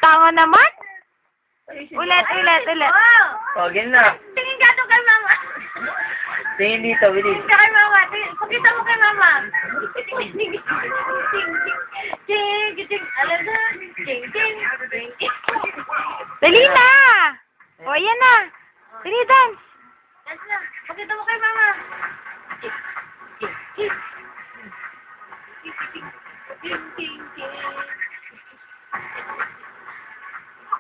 Tanga naman. Ayusin Ulit. Oh, ganyan na. Tingin ka to kay mama. Tingin dito, bilis. Tingin ka kay mama. Pakita mo kay mama. Ting. Alam na. Ting. Dali na. O, yan na. Dali, dance. Dance na. Pakita mo kay mama.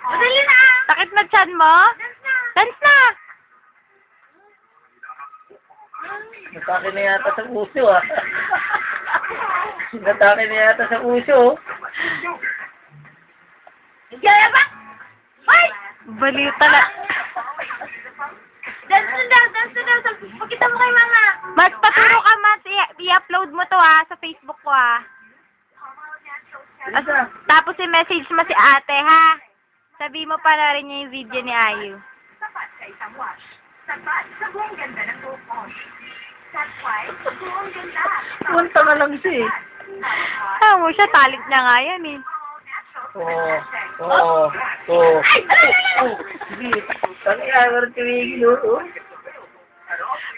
Dali na. Sakit na chan mo? Dance na. Dance na. Natake na yata sa puso, ah. Natake na yata sa puso, oh. Kaya ba? Hoy! Baliw tala. Dance na daw. Pakita mo kay mama. Mas paturo ka, Mas. I-upload mo to, ha, sa Facebook ko, ha. Bilis na. Tapos i-message mo si ate, ha. Sabi mo pa rin niya yung video ni Ayu. Sapat sa isang wash. Sapat sa buong ganda ng buhok mo. That's why, sa buong ganda. Punta nga lang siya, eh. Ah, mo siya, talent niya nga yan, eh. Oo. Sige. Ang ayaw rin tumigil, oh.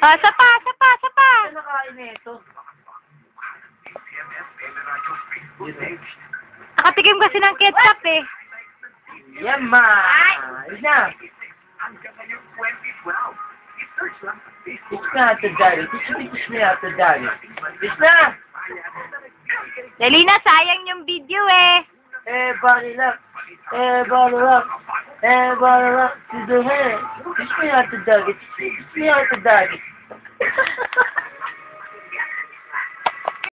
Ah, sapa. Ano nakain na ito? Nakatikim kasi ng ketchup, eh. Yan, ma. Ayos na. It's na, Ate Dari. Teach me, Ate Dari. It's na. Dali na, sayang yung video, eh. Body lock. To the head. Teach me, Ate Dari. Teach me, Ate Dari.